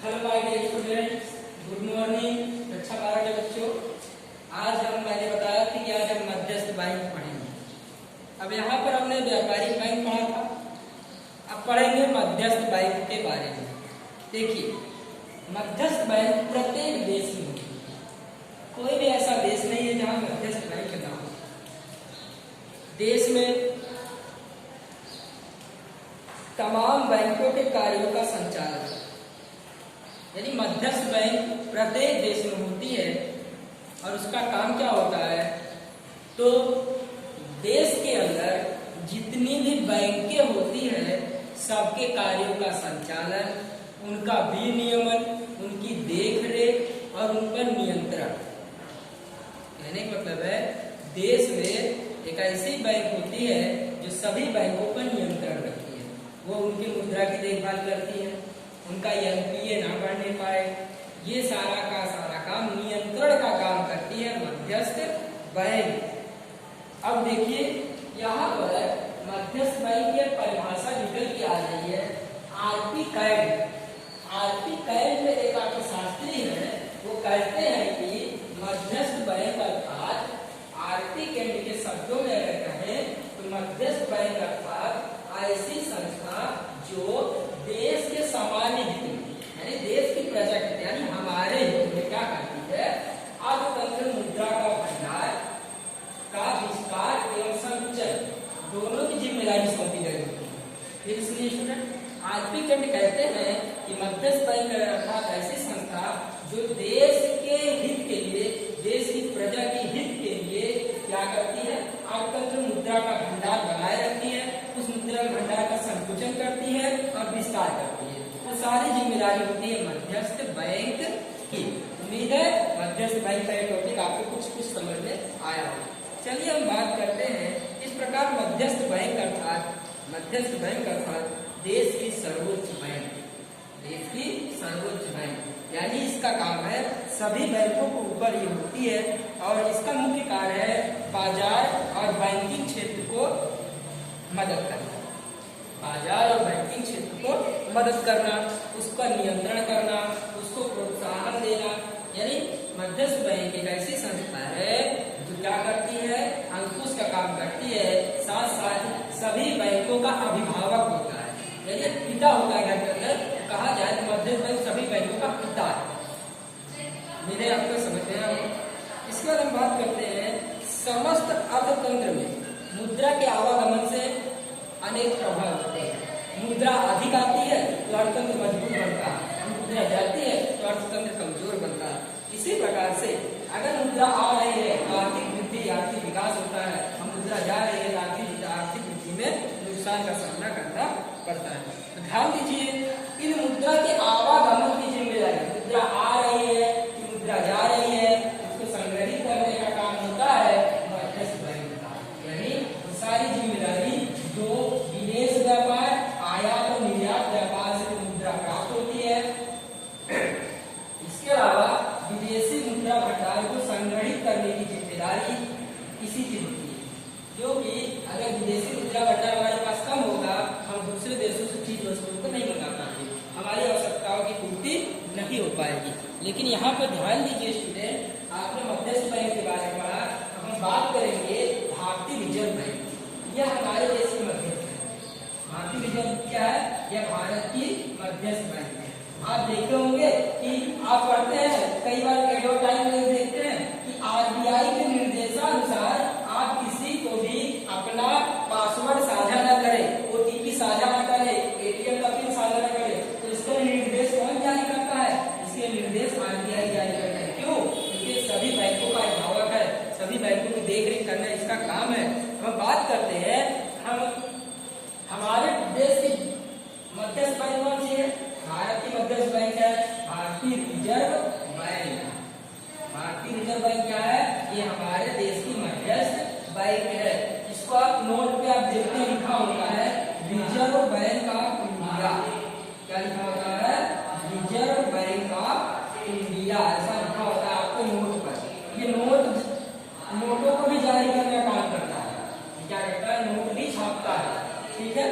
Hello my dear students, good morning. कक्षा 12 के बच्चों, आज मैंने बताया कि आज हम मध्यस्थ बैंक पढ़ेंगे। अब यहाँ पर हमने व्यापारिक बैंक पढ़ा था, अब पढ़ेंगे मध्यस्थ बैंक के बारे में। देखिए, मध्यस्थ बैंक प्रत्येक देश में होती है, कोई भी ऐसा देश नहीं है जहाँ मध्यस्थ बैंक ना हो। देश में तमाम बैंकों के कार्यों का संचालन, यानी मध्यस्थ बैंक प्रत्येक देश में होती है। और उसका काम क्या होता है, तो देश के अंदर जितनी भी बैंकें होती है सबके कार्यों का संचालन, उनका विनियमन, उनकी देखरेख और उन पर नियंत्रण। कहने का मतलब है, देश में एक ऐसी बैंक होती है जो सभी बैंकों पर नियंत्रण रखती है। वो उनकी मुद्रा की देखभाल करती है, उनका एनपीए ना बढ़ने पाए, ये सारा का सारा काम, नियंत्रण का काम करती है मध्यस्थ बैंक। अब देखिए, यहाँ पर मध्यस्थ बैंक की परिभाषा निकल के आ रही है आरपी कैंट। आरपी कैंट में एक अर्थशास्त्री है, वो कहते हैं कि मध्यस्थ बैंक अर्थात, आरपी कैंट के शब्दों में अगर कहें तो मध्यस्थ बैंक अर्थात ऐसी संस्था जो देश के सामान्य हित में, यानी देश की प्रजा के, यानी हमारे हित में क्या करती है, अर्थतंत्र मुद्रा का भंडार का विस्तार एवं संकुचन दोनों की जिम्मेदारी सौंपी गई होती है। फिर इसलिए स्टूडेंट, आरपी कैंट कहते हैं कि मध्यस्थ बैंक अर्थात ऐसी संस्था जो देश के हित के लिए, देश की प्रजा के हित के लिए क्या करती है, अर्थतंत्र मुद्रा का भंडार बनाए रखती है, उस मुद्रा भंडार का संकुचन करती है और विस्तार करती है। वो सारी जिम्मेदारी होती है मध्यस्थ बैंक की। उम्मीद है मध्यस्थ बैंक का टॉपिक आपको कुछ समझ में आया हो। चलिए हम बात करते हैं। इस प्रकार मध्यस्थ बैंक अर्थात देश की सर्वोच्च बैंक, देश की सर्वोच्च बैंक, यानी इसका काम है सभी बैंकों को ऊपर ये होती है और इसका मुख्य कार्य है बाजार और बैंकिंग क्षेत्र को मदद करना। बाजार और बैंकिंग क्षेत्र को मदद करना, उसका नियंत्रण करना, उसको प्रोत्साहन देना। यानी मध्यस्थ बैंक एक ऐसी संस्था है जो क्या करती है, अंकुश का काम करती है, साथ साथ सभी बैंकों का अभिभावक होता है, यानी पिता होता है घर के अंदर। कहा जाए तो मध्यस्थ बैंक सभी बैंकों का पिता है। मेरे आपको समझते हैं। इसके बाद हम बात करते हैं, समस्त अर्थतंत्र में मुद्रा के आवागमन से अनेक प्रभाव होते हैं। मुद्रा अधिक आती है तो अर्थतंत्र मजबूत बनता है, मुद्रा जाती है तो अर्थतंत्र कमजोर बनता है। इसी प्रकार से अगर मुद्रा आ रही है तो आर्थिक वृद्धि, आर्थिक विकास होता है, हम मुद्रा जा रही है तो आर्थिक वृद्धि में नुकसान का सामना करना पड़ता है। तो ध्यान दीजिए, इन मुद्रा के आवागमन की जिम्मेदारी, मुद्रा आ रही है कि मुद्रा जा रही है, उसको संग्रहित करने का काम होता है मध्यस्थ बैंक का। यानी सारी जिम्मेदारी जो विदेश व्यापार, आयात और निर्यात व्यापार से मुद्रा प्राप्त होती है, इसके अलावा विदेशी मुद्रा भंडार को संग्रहित करने की जिम्मेदारी इसी की होती है। क्योंकि अगर विदेशी मुद्रा भंडार हमारे पास कम होगा, हम दूसरे देशों से चीज वस्तुओं को नहीं मंगा पाएंगे, हमारी आवश्यकताओं की पूर्ति नहीं हो पाएगी। लेकिन यहाँ पर ध्यान दीजिए स्टूडेंट, आपने मध्यस्थ बैंक के बारे में पढ़ा, हम बात करेंगे भारतीय रिजर्व बैंक। यह हमारे देश की मध्यस्थ बैंक। भारतीय रिजर्व क्या है, यह भारत की मध्यस्थ बैंक है। आप देखे होंगे कि आप पढ़ते हैं, कई बार एडवर्टाइज में देखते हैं कि आरबीआई के निर्देशानुसार आप किसी को भी अपना पासवर्ड साझा न करें, ओटीपी साझा न करें, एटीएम का पिन साझा न करें। तो इसका निर्देश कौन जारी करता है, इसके निर्देश आरबीआई जारी करता है। क्यों? क्योंकि सभी बैंकों का अभिभावक है, सभी बैंकों की देखरेख करना इसका काम है। हम बात करते हैं, हम हमारे देश की मध्यस्थ बैंक कौन सी है, भारत की मध्यस्थ बैंक है भारतीय रिजर्व बैंक। भारतीय रिजर्व बैंक क्या है, ये हमारे देश की मध्यस्थ बैंक है। इसको आप नोट पे आप देखते हैं, लिखा होता है रिजर्व बैंक ऑफ इंडिया। क्या लिखा होता है, रिजर्व बैंक ऑफ इंडिया, ऐसा लिखा होता है आपको नोट पर। ये नोटों को भी जारी करने का काम करता है, क्या करता है, नोट भी छापता है। ठीक है,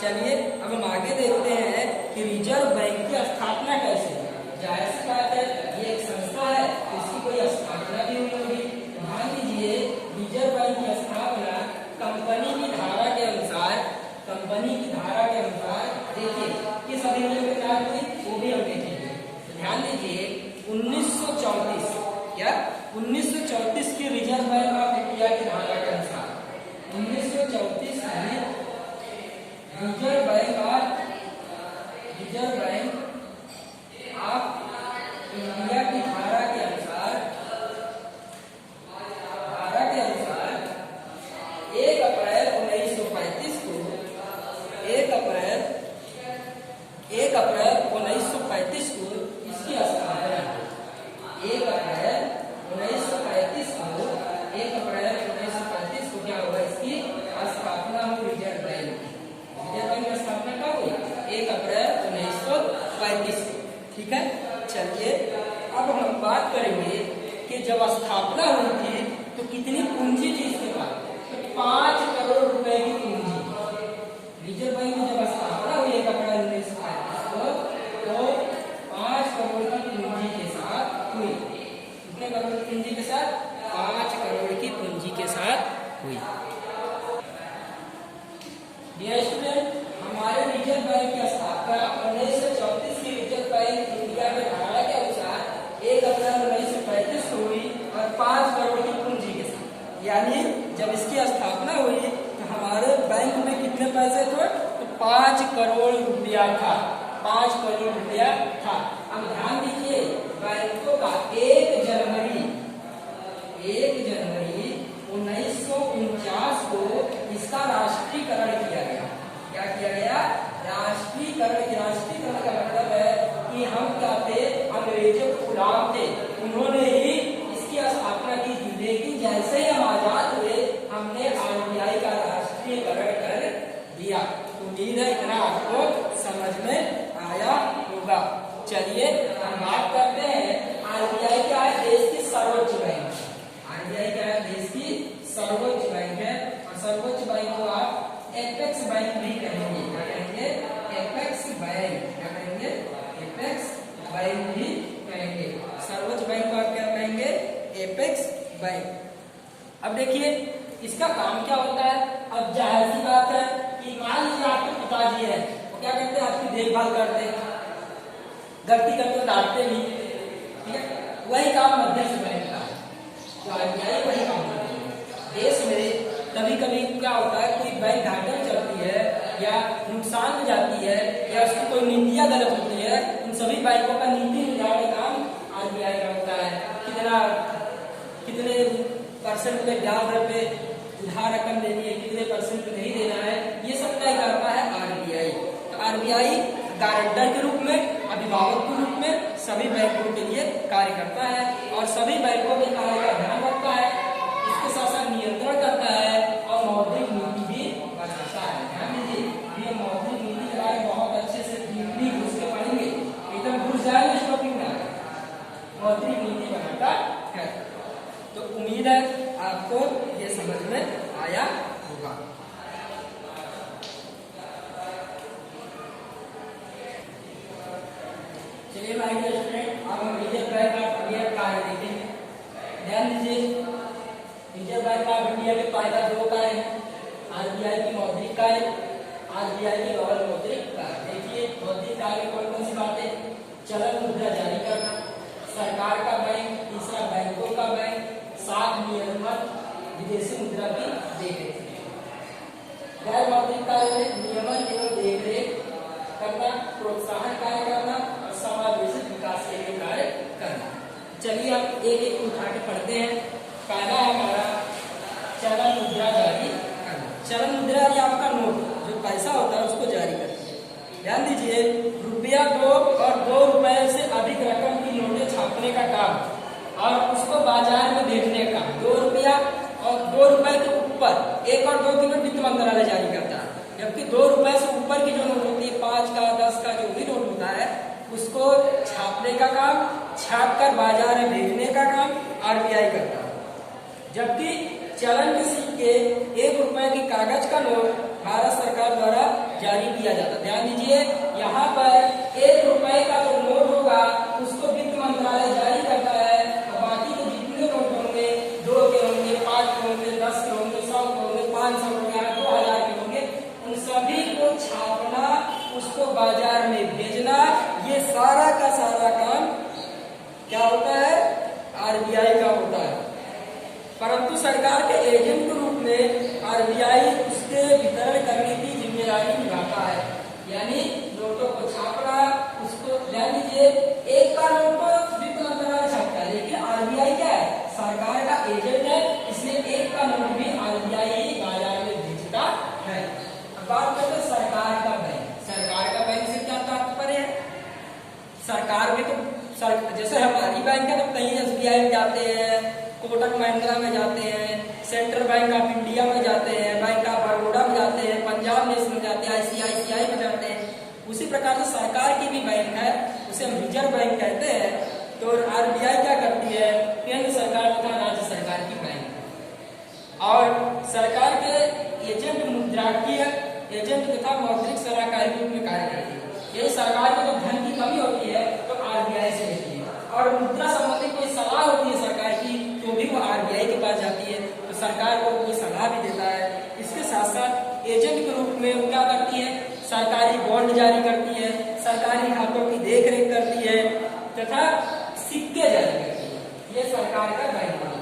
चलिए अब हम आगे देखते हैं कि रिजर्व बैंक की स्थापना कैसे हुई। जाहिर सी बात है ये एक संस्था है, तो इसकी कोई स्थापना भी हुई होगी। ध्यान दीजिए, रिजर्व बैंक की स्थापना कंपनी की धारा के अनुसार, कंपनी की धारा के अनुसार देखिए किस अधिनियम के तहत हुई वो भी हम देखेंगे। तो ध्यान दीजिए 1934, क्या 1934 की रिजर्व बैंक ऑफ इंडिया की धारा के अनुसार 1934 में रिजर्व बैंक ऑफ इंडिया की धारा के अनुसार 1 अप्रैल 1935 को 1 अप्रैल 1935 को इसकी स्थापना 1 अप्रैल 1935 को 1 अप्रैल 1935 को क्या होगा, इसकी स्थापना हुई रिजर्व बैंक की स्थापना कब हुई 1 अप्रैल 1935 को। ठीक है, चलिए अब हम बात करेंगे कि जब स्थापना हुई थी तो कितनी पूंजी थी इसके पास, तो 5 करोड़ रुपए की पूंजी। रिजर्व बैंक की जब स्थापना हुई 1 अप्रैल 1935 को तो 5 करोड़ की पूंजी के साथ हुई। कितने करोड़ की पूंजी के साथ, 5 करोड़ की पूंजी के साथ हुई। डियर स्टूडेंट, हमारे रिजर्व बैंक की स्थापना 1934 की रिजर्व बैंक इंडिया में धारा के अनुसार 1 अप्रैल 1935 को हुई और 5 करोड़ की पूंजी के साथ। यानी जब इसकी स्थापना हुई तो हमारे बैंक में कितने पैसे थे, तो 5 करोड़ रुपया था, 5 करोड़ रुपया था। अब ध्यान दीजिए, बैंकों का 1 जनवरी 1949 को इसका राष्ट्रीयकरण किया गया। क्या किया गया, राष्ट्रीयकरण। राष्ट्रीयकरण का मतलब है कि हम क्या थे, अंग्रेजों के गुलाम थे, उन्होंने ही इसकी स्थापना की थी। लेकिन जैसे ही हम आजाद हुए हमने आरबीआई का राष्ट्रीयकरण कर दिया। उम्मीद है इतना आपको समझ में आया होगा। चलिए हम बात करते हैं, आरबीआई क्या है, देश की सर्वोच्च बैंक। आरबीआई क्या है, देश की सर्वोच्च बैंक है। और सर्वोच्च बैंक को आप एपेक्स बैंक भी कहेंगे। क्या कहेंगे, एपेक्स बैंक। क्या कहेंगे, एपेक्स बैंक भी कहेंगे। सर्वोच्च बैंक को आप क्या कहेंगे, एपेक्स बैंक। अब देखिए इसका काम क्या होता है। अब जाहिर सी बात है कि मान लीजिए आपके पिताजी है, वो क्या करते हैं, आपकी देखभाल करते हैं, गलती करते तो डांटते भी, ठीक है। वही काम मध्यस्थ बैंक का है, तो आरबीआई वही काम करती है। देश में कभी कभी क्या होता है, कोई बैंक घाटे में चलती है या नुकसान में जाती है या उसकी कोई नीतियां गलत होती है, उन सभी बैंकों का नीति निर्धारण काम आरबीआई का होता है। कितने परसेंट पे ब्याज दर पे उधार रकम देनी है, कितने परसेंट पे नहीं देना है, ये सब तय करता है आरबीआई। तो आरबीआई गारंटर के रूप में, अभिभावक के रूप में सभी बैंकों के लिए कार्य करता है और सभी बैंकों के कार्य का ध्यान रखता है, इसके साथ साथ नियंत्रण करता है और मौद्रिक नीति भी बनाता है। ध्यान दीजिए, ये मौद्रिक नीति के बारे में बहुत अच्छे से डीपली घुस के पढ़ेंगे, एकदम घुस जाएंगे इस टॉपिक में। मौद्रिक नीति बनाता है। तो उम्मीद है आपको ये समझ में आया होगा। चलिए माय डियर स्टूडेंट, अब हम रिजर्व बैंक ऑफ इंडिया का कार्य देखेंगे। ध्यान दीजिए, रिजर्व बैंक ऑफ इंडिया के पहला 2 कार्य हैं, आरबीआई की मौद्रिक कार्य, आरबीआई के गैर मौद्रिक कार्य। देखिए मौद्रिक कार्य कौन कौन सी बातें, चलन मुद्रा जारी करना, सरकार का बैंक, तीसरा बैंकों का बैंक, 7 नियमन विदेशी मुद्रा की देखरेख। गैर मौद्रिक कार्य में नियमन एवं देखरेख करना, प्रोत्साहन कार्य करना और समावेशित विकास के लिए कार्य करना। चलिए अब एक एक उठा के पढ़ते हैं। पहला है हमारा चलन मुद्रा जारी करना। चलन मुद्रा यानी आपका नोट, जो पैसा होता है उसको जारी करना। ध्यान दीजिए, रुपया 2 और 2 रुपए से अधिक रकम की नोटें छापने का काम और उसको बाजार में बेचने का। 2 रुपया और 2 रुपए के ऊपर 1 और 2 की नोट वित्त मंत्रालय जारी करता है, जबकि 2 रुपए से ऊपर की जो नोट होती है, 5 का 10 का जो भी नोट होता है, उसको छापने का काम, छाप कर बाजार में भेजने का काम आरबीआई करता है। जबकि चलन के सिक्के 1 रुपए की कागज का नोट भारत सरकार द्वारा जारी किया जाता है। ध्यान दीजिए, यहाँ पर 1 रुपए का जो नोट होगा उसको मंत्रालय जारी करता है, और बाकी के जितने नोट होंगे, 2 के होंगे, 5 के होंगे, 10 के होंगे, 100 के होंगे, 500 के होंगे, 2000 के होंगे, उन सभी को छापना, उसको बाजार में भेजना, ये सारा का सारा काम क्या होता है? आरबीआई का होता है। परंतु सरकार के एजेंट के रूप में आरबीआई उसके वितरण करने की जिम्मेदारी निभाता है, यानी नोटों को छापना, उसको ध्यान दीजिए, एक का नोट तो वित्त मंत्रालय छापता है, लेकिन आरबीआई क्या है? सरकार का एजेंट है, इसलिए एक का नोट भी आरबीआई बाजार में भेजता है। अब बात करते हैं सरकार का बैंक। सरकार का बैंक से क्या तात्पर्य है? सरकार में तो जैसे हमारी बैंक है तो कहीं एसबीआई में जाते हैं, कोटक महिंद्रा में जाते हैं, सेंट्रल बैंक ऑफ इंडिया में जाते हैं, बैंक ऑफ बड़ौदा में जाते हैं, पंजाब नेशनल में जाते हैं, आईसीआईसीआई में जाते हैं। उसी प्रकार से सरकार की भी बैंक है, उसे हम रिजर्व बैंक कहते हैं। तो आरबीआई क्या करती है? केंद्र सरकार तथा राज्य सरकार की बैंक, और सरकार के एजेंट मुद्राकीय एजेंट तथा मौद्रिक सलाहकार के रूप में कार्य करती है। यही सरकार में जब धन की कमी होती है तो आरबीआई से लेती है, और मुद्रा संबंधी कोई सलाह होती है सरकार की तो भी वो आरबीआई के पास जाती है, तो सरकार को कोई सलाह भी देता है। इसके साथ साथ एजेंट के रूप में वो क्या करती है? सरकारी बॉन्ड जारी करती है, सरकारी खातों की देखरेख करती है तथा सिक्के जारी करती है। ये सरकार का बैंक है।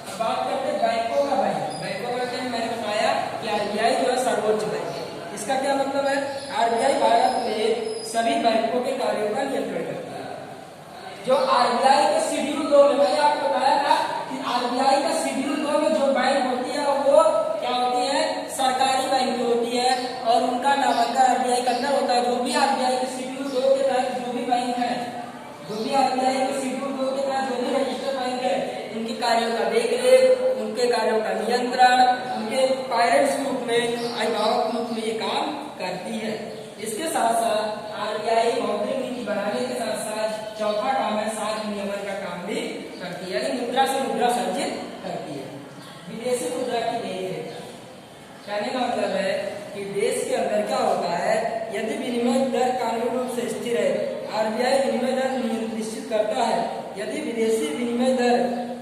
अब बात करते हैं बैंकों का बैंक। बैंकों का क्या? मैंने बताया कि आरबीआई जो है सर्वोच्च बैंक है। इसका क्या मतलब है? आरबीआई भारत में सभी बैंकों के कार्यों का नियंत्रण करता है। जो आरबीआई के शेड्यूल 2 में, मैंने आपको बताया था कि आरबीआई का शेड्यूल 2 में जो बैंक होती है वो क्या होती है? सरकारी बैंक होती है, और उनका नामांकन आरबीआई के अंदर होता है। जो भी आरबीआई के शेड्यूल 2 के तहत जो भी बैंक है, जो भी आरबीआई के शेड्यूल 2 के तहत जो भी रजिस्टर्ड बैंक है, उनके कार्यों का देखरेख, उनके कार्यों का नियंत्रण, उनके पेरेंट्स के रूप में, अभिभावक के रूप में ये काम करती है। इसके साथ साथ आरबीआई मौद्रिक नीति बनाने के साथ साथ चौथा काम है साख नियमन का काम भी करती है, यानी मुद्रा से मुद्रा सर्जित करती है। विदेशी मुद्रा की देखरेख, कहने का मतलब है कि देश के अंदर क्या होता है? यदि विनिमय दर कानूनी रूप से स्थिर है, आरबीआई विनिमय दर निश्चित करता है। यदि विदेशी विनिमय दर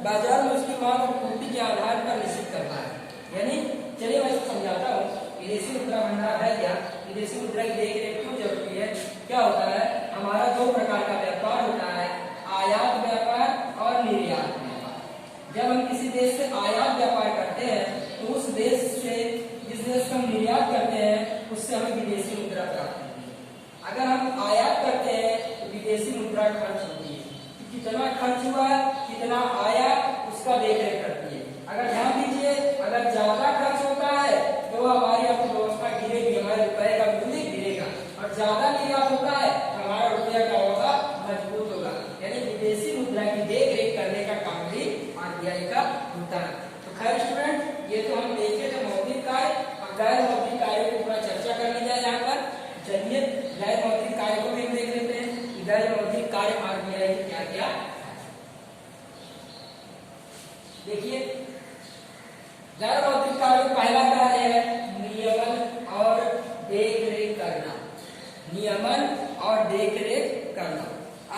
बाजार में उसकी मांग और पूर्ति के आधार पर निश्चित करता है, यानी चलिए मैं इसको समझाता हूँ। विदेशी मुद्रा भंडार है क्या? विदेशी मुद्रा की देखरेख क्यों जरूरी है? क्या होता है? हमारा 2 प्रकार का व्यापार होता है, आयात व्यापार और निर्यात व्यापार। जब हम किसी देश से आयात व्यापार करते हैं तो उस देश से, जिस देश को हम निर्यात करते हैं, उससे हमें विदेशी मुद्रा प्राप्त होती है। अगर हम आयात करते हैं तो विदेशी मुद्रा खर्च होती है, कितना खर्च हुआ, कितना आया, उसका देखरेख करती है। अगर ध्यान दीजिए, अगर ज्यादा खर्च होता है तो हमारी अर्थव्यवस्था गिरेगी, हमारे रुपए का मूल्य गिरेगा, और ज्यादा निर्यात होता है तो हमारा रुपया क्या होगा? मजबूत होगा। यानी विदेशी मुद्रा की देखरेख करने का काम भी आरबीआई का होता है। तो खैर स्टूडेंट, ये तो हम देखे थे मौद्रिक कार्य, और गैर मौद्रिक कार्य की पूरा चर्चा कर ली जाए यहाँ पर। चलिए गैर मौद्रिक कार्य को भी देख लेते हैं कि गैर मौद्रिक कार्य आरबीआई के क्या क्या। देखिए, गैर मौद्रिक कार्य पहला कार्य है नियमन और देखरेख करना। नियमन और देखरेख करना।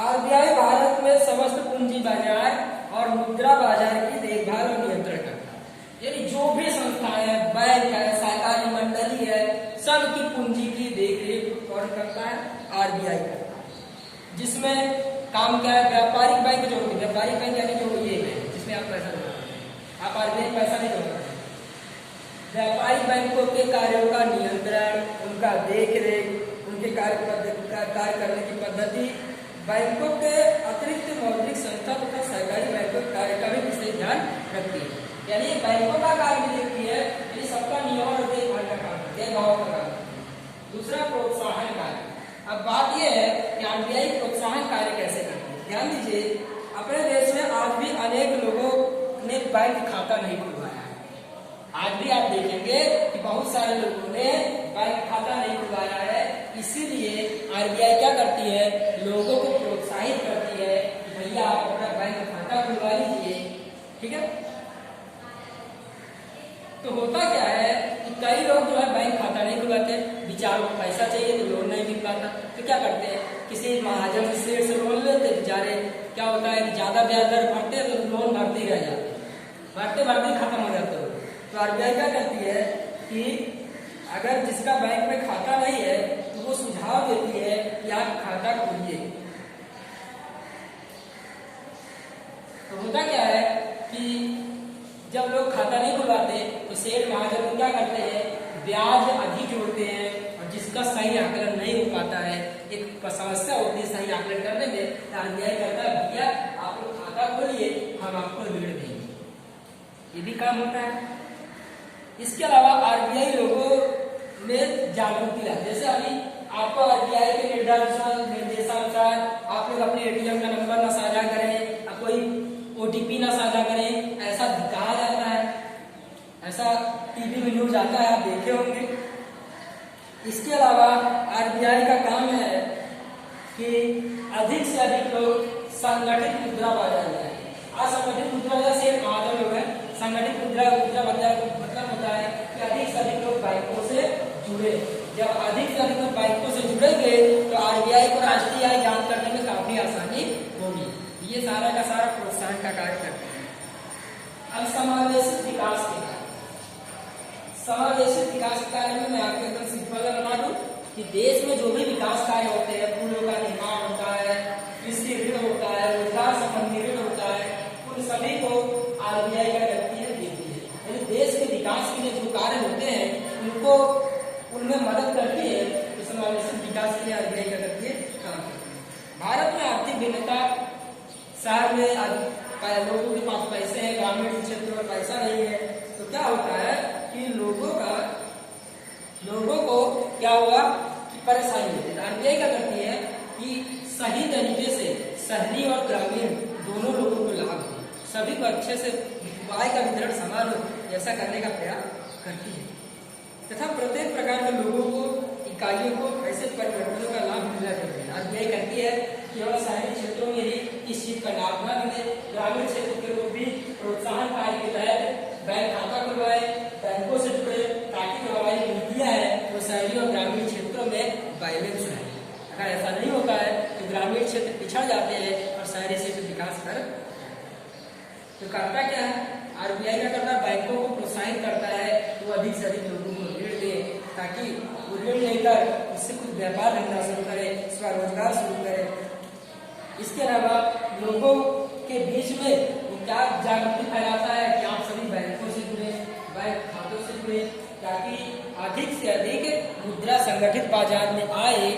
आरबीआई भारत में समस्त पूंजी बाजार और मुद्रा बाजार की देखभाल और नियंत्रण करता है, यानी जो भी संस्थाएं हैं, बैंक है, सहकारी मंडली है, सबकी पूंजी की देखरेख कौन करता है? आरबीआई करता है। जिसमें काम क्या है? व्यापारिक बैंक जो होती है, व्यापारिक बैंक यानी जो ये है जिसमें आप पैसा लगाते हैं, आप आरबीआई पैसा नहीं जोड़ते। व्यापारिक बैंकों के कार्यों का नियंत्रण, उनका देखरेख, उनके कार्य करने की पद्धति, बैंकों के अतिरिक्त मौद्रिक संस्था तथा सरकारी बैंकों के कार्य का भी विशेष ध्यान रखती है। यानी बैंकों का कार्य भी देखती है, ये सबका नियमन और देखभाल का काम है, देखभाल का काम है। दूसरा प्रोत्साहन कार्य। अब बात यह है कि आरबीआई प्रोत्साहन कार्य कैसे करती है। ध्यान दीजिए, अपने देश में आज भी अनेक लोगों ने बैंक खाता नहीं खुलवाया है। आज भी आप देखेंगे कि बहुत सारे लोगों ने बैंक खाता नहीं खुलवाया है। इसीलिए आरबीआई क्या करती है? लोगों को प्रोत्साहित करती है कि भैया आप अपना बैंक खाता खुलवा लीजिए। ठीक है, तो होता क्या है कि कई लोग जो है बैंक खाता नहीं खुलवाते, बेचारों को पैसा चाहिए तो लोन नहीं मिल पाता, तो क्या करते हैं किसी महाजन से सेठ से लोन लेते, बेचारे क्या होता है कि ज्यादा ब्याज दर भरते हैं तो लोन भरते ही रह जाते हैं, भरते भरते खत्म हो जाते हो। तो आरबीआई क्या करती है कि अगर जिसका बैंक में खाता नहीं है तो वो सुझाव देती है कि आप खाता खोलिए। तो होता क्या है कि जब लोग खाता नहीं खुलवाते तो सेठ महाजन क्या करते हैं, ब्याज अधिक जोड़ते हैं, और जिसका सही आकलन नहीं हो पाता है, एक समस्या होती है सही आकलन करने में, तो आरबीआई कहता है भैया आप लोग खाता खोलिए, हम आपको ऋण देंगे, ये भी काम होता है। इसके अलावा आरबीआई लोगों में जागृति लाती है, जैसे अभी आपको आरबीआई के निर्देशानुसार आप लोग अपने एटीएम का नंबर न साझा करें, कोई ओटीपी ना साझा करें, ऐसा कहा जाता है, ऐसा टीवी में न्यूज आता है, आप देखे होंगे। इसके अलावा आरबीआई का काम है कि अधिक से अधिक लोग संगठित मुद्रा बाजार में आए। असंगठित मुद्रा बाजार से महाजन लोग हैं, संगठित मुद्रा बाजार मतलब होता है कि अधिक से अधिक लोग बैंकों से जुड़े। जब अधिक से अधिक लोग बैंकों से जुड़ेंगे तो आरबीआई को राष्ट्रीय आय ज्ञात करने में काफी आसानी होगी। ये सारा का सारा प्रोत्साहन का कार्य करते हैं। अब समावेशित विकास के कार्य, समावेशित विकास के कार्य में मैं आपको एकदम सिंपल बना दूं कि देश में जो भी विकास कार्य होते हैं, पुलों का निर्माण होता है, कृषि ऋण होता है, रोजगार संबंधी ऋण होता है, उन सभी को आरबीआई क्या करती है, देती है। यानी देश के विकास के लिए जो कार्य होते हैं उनको उनमें मदद करती है, तो समावेशित विकास के लिए आरबीआई क्या करती है, काम करती है। भारत में आर्थिक भिन्नता, शहर में लोगों के पास पैसे हैं, ग्रामीण क्षेत्र में पैसा नहीं है, तो क्या होता है कि लोगों को क्या हुआ कि परेशानी होती है। आरबीआई क्या करती है कि सही तरीके से शहरी और ग्रामीण दोनों लोगों को लाभ हो, सभी को अच्छे से आय का वितरण समान हो, ऐसा करने का प्रयास करती है तथा प्रत्येक प्रकार के लोगों को, इकाइयों को ऐसे परिवर्तनों का लाभ मिलना चाहिए। आरबीआई कहती है केवल शहरी क्षेत्रों में ही इस चीज का लाभ न मिले, ग्रामीण क्षेत्र के लोग भी प्रोत्साहन कार्य के तहत बैंक खाता खुलवाए, बैंकों से जुड़े, ताकि जो हमारी नीतियां है वो शहरी और ग्रामीण क्षेत्रों में बैलेंस रहे। अगर ऐसा नहीं होता है तो ग्रामीण क्षेत्र पिछड़ जाते हैं और शहरी क्षेत्र विकास कर। तो करता क्या है आरबीआई का करता है, बैंकों को प्रोत्साहित करता है तो वो अधिक से अधिक लोगों को ऋण दे, ताकि वो ऋण लेकर उससे कुछ व्यापार धंधा शुरू करे, स्वरोजगार शुरू करे। इसके अलावा लोगों के बीच में वो क्या जागृति फैलाता है कि आप सभी बैंकों से जुड़े, बैंक खातों से जुड़े, ताकि अधिक से अधिक मुद्रा संगठित बाजार में आए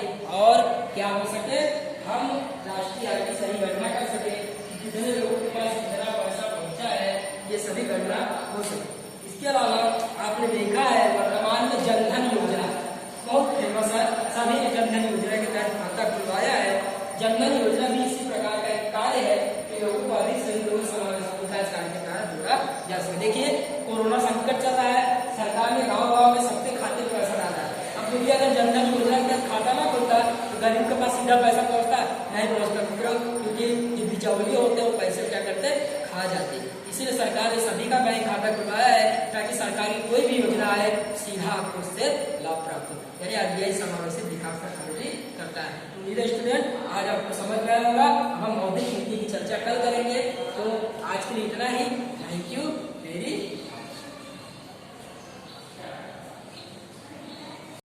और क्या हो सके, हम राष्ट्रीय आय की सही गणना कर सके, कितने लोगों के पास कितना पैसा पहुंचा है, ये सभी गणना हो सके। इसके अलावा आपने देखा है वर्तमान में जनधन योजना बहुत फेमस है, सभी ने जनधन योजना के तहत खाता खुलवाया है। जनधन योजना भी इसी प्रकार का एक कार्य है कि लोगों को अधिक से अधिक लोग समावेश विकास कार्य के तहत जोड़ा जा सके। देखिए कोरोना संकट चल रहा है, सरकार ने गाँव-गाँव में सबके खाते में पैसा डाला है। अब देखिए अगर जनधन योजना के तहत खाता ना खुलता तो गरीब के पास सीधा पैसा पहुंचता नहीं पहुंचता, क्योंकि जो बिचौलिए होते हैं वो पैसे क्या करते खा जाते। इसीलिए सरकार ने सभी का बैंक खाता खुलवाया है ताकि सरकारी कोई भी योजना है सीधा आपको उससे लाभ प्राप्त हो। यानी आरबीआई समावेशित विकास का कार्य करता है। तो मेरे स्टूडेंट आज आपको समझ में आया होगा, हम मौद्रिक नीति की चर्चा कल करेंगे। तो आज के लिए इतना ही। Thank you very